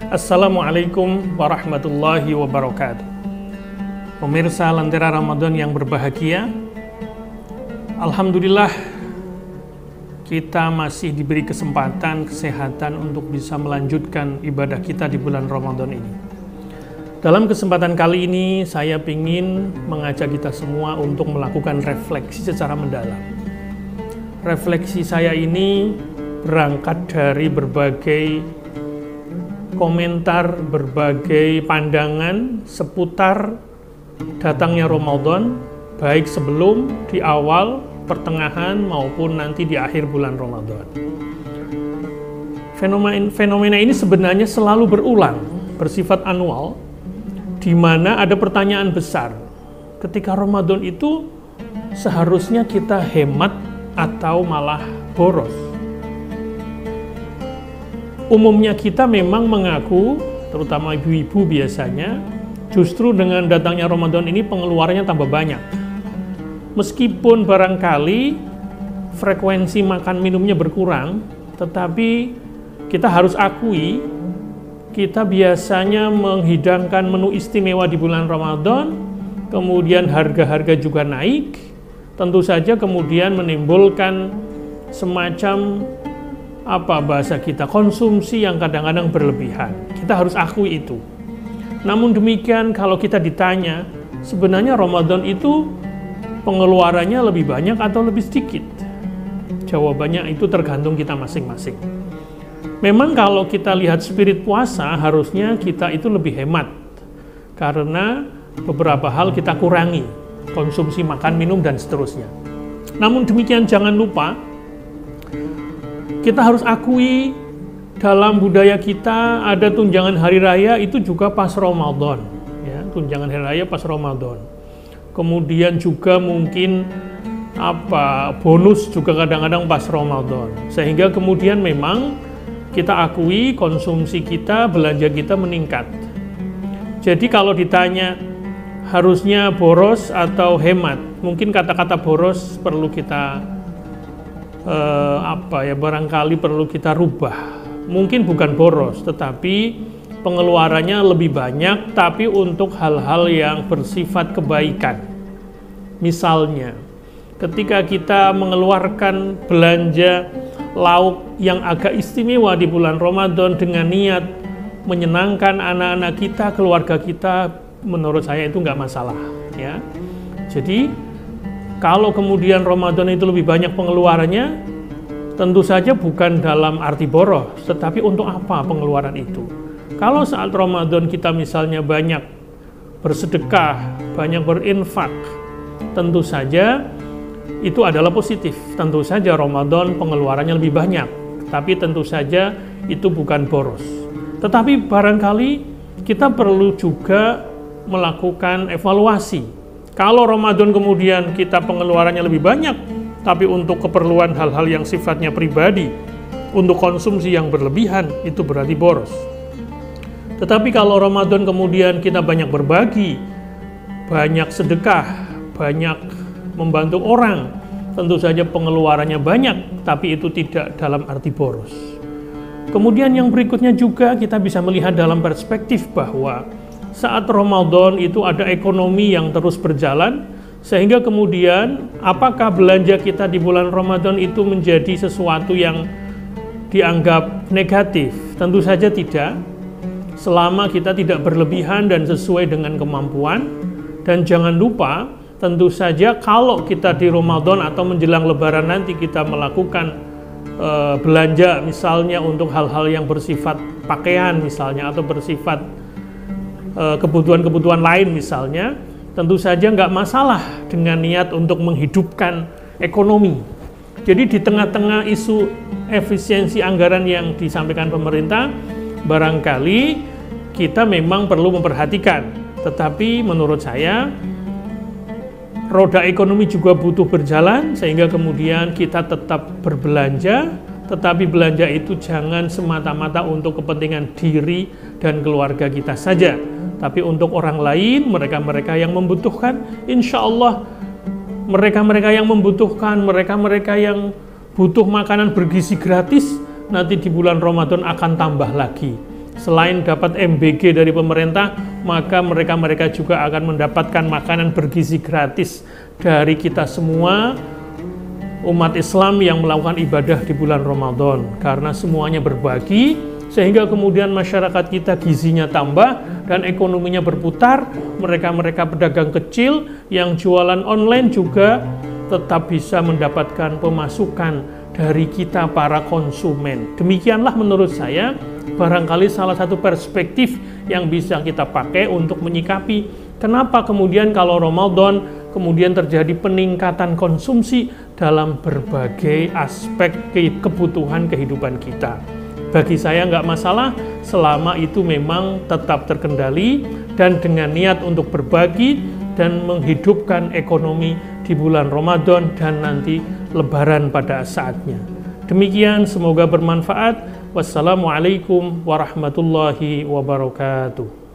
Assalamualaikum warahmatullahi wabarakatuh. Pemirsa Lentera Ramadan yang berbahagia, alhamdulillah kita masih diberi kesempatan, kesehatan untuk bisa melanjutkan ibadah kita di bulan Ramadan ini. Dalam kesempatan kali ini saya ingin mengajak kita semua untuk melakukan refleksi secara mendalam. Refleksi saya ini berangkat dari berbagai komentar, berbagai pandangan seputar datangnya Ramadan, baik sebelum, di awal, pertengahan, maupun nanti di akhir bulan Ramadan. Fenomena ini sebenarnya selalu berulang, bersifat annual, di mana ada pertanyaan besar. Ketika Ramadan itu seharusnya kita hemat atau malah boros? Umumnya kita memang mengaku, terutama ibu-ibu biasanya, justru dengan datangnya Ramadan ini pengeluarannya tambah banyak. Meskipun barangkali frekuensi makan minumnya berkurang, tetapi kita harus akui, kita biasanya menghidangkan menu istimewa di bulan Ramadan, kemudian harga-harga juga naik, tentu saja kemudian menimbulkan semacam konsumsi yang kadang-kadang berlebihan. Kita harus akui itu. Namun demikian, kalau kita ditanya, sebenarnya Ramadan itu pengeluarannya lebih banyak atau lebih sedikit? Jawabannya itu tergantung kita masing-masing. Memang kalau kita lihat spirit puasa, harusnya kita itu lebih hemat. Karena beberapa hal kita kurangi, konsumsi makan, minum, dan seterusnya. Namun demikian, jangan lupa, kita harus akui dalam budaya kita ada tunjangan hari raya itu juga pas Ramadan, ya, tunjangan hari raya pas Ramadan. Kemudian juga mungkin bonus juga kadang-kadang pas Ramadan. Sehingga kemudian memang kita akui konsumsi kita, belanja kita meningkat. Jadi kalau ditanya harusnya boros atau hemat, mungkin kata-kata boros perlu kita barangkali perlu kita rubah. Mungkin bukan boros, tetapi pengeluarannya lebih banyak, tapi untuk hal-hal yang bersifat kebaikan. Misalnya, ketika kita mengeluarkan belanja lauk yang agak istimewa di bulan Ramadan dengan niat menyenangkan anak-anak kita, keluarga kita, menurut saya itu nggak masalah, ya. Jadi kalau kemudian Ramadan itu lebih banyak pengeluarannya, tentu saja bukan dalam arti boros, tetapi untuk apa pengeluaran itu? Kalau saat Ramadan kita misalnya banyak bersedekah, banyak berinfak, tentu saja itu adalah positif. Tentu saja Ramadan pengeluarannya lebih banyak, tapi tentu saja itu bukan boros. Tetapi barangkali kita perlu juga melakukan evaluasi. Kalau Ramadan kemudian kita pengeluarannya lebih banyak, tapi untuk keperluan hal-hal yang sifatnya pribadi, untuk konsumsi yang berlebihan, itu berarti boros. Tetapi kalau Ramadan kemudian kita banyak berbagi, banyak sedekah, banyak membantu orang, tentu saja pengeluarannya banyak, tapi itu tidak dalam arti boros. Kemudian yang berikutnya juga kita bisa melihat dalam perspektif bahwa saat Ramadan itu ada ekonomi yang terus berjalan, sehingga kemudian apakah belanja kita di bulan Ramadan itu menjadi sesuatu yang dianggap negatif? Tentu saja tidak, selama kita tidak berlebihan dan sesuai dengan kemampuan. Dan jangan lupa, tentu saja kalau kita di Ramadan atau menjelang Lebaran nanti kita melakukan belanja misalnya untuk hal-hal yang bersifat pakaian misalnya, atau bersifat kebutuhan-kebutuhan lain misalnya, tentu saja nggak masalah dengan niat untuk menghidupkan ekonomi. Jadi di tengah-tengah isu efisiensi anggaran yang disampaikan pemerintah, barangkali kita memang perlu memperhatikan. Tetapi menurut saya, roda ekonomi juga butuh berjalan, sehingga kemudian kita tetap berbelanja, tetapi belanja itu jangan semata-mata untuk kepentingan diri dan keluarga kita saja, tapi untuk orang lain, mereka-mereka yang membutuhkan. Insya Allah mereka-mereka yang membutuhkan, mereka-mereka yang butuh makanan bergizi gratis, nanti di bulan Ramadan akan tambah lagi. Selain dapat MBG dari pemerintah, maka mereka juga akan mendapatkan makanan bergizi gratis dari kita semua umat Islam yang melakukan ibadah di bulan Ramadan. Karena semuanya berbagi, sehingga kemudian masyarakat kita gizinya tambah dan ekonominya berputar. Mereka pedagang kecil yang jualan online juga tetap bisa mendapatkan pemasukan dari kita para konsumen. Demikianlah menurut saya barangkali salah satu perspektif yang bisa kita pakai untuk menyikapi kenapa kemudian kalau Ramadan kemudian terjadi peningkatan konsumsi dalam berbagai aspek kebutuhan kehidupan kita. Bagi saya nggak masalah selama itu memang tetap terkendali dan dengan niat untuk berbagi dan menghidupkan ekonomi di bulan Ramadan dan nanti Lebaran pada saatnya. Demikian, semoga bermanfaat. Wassalamualaikum warahmatullahi wabarakatuh.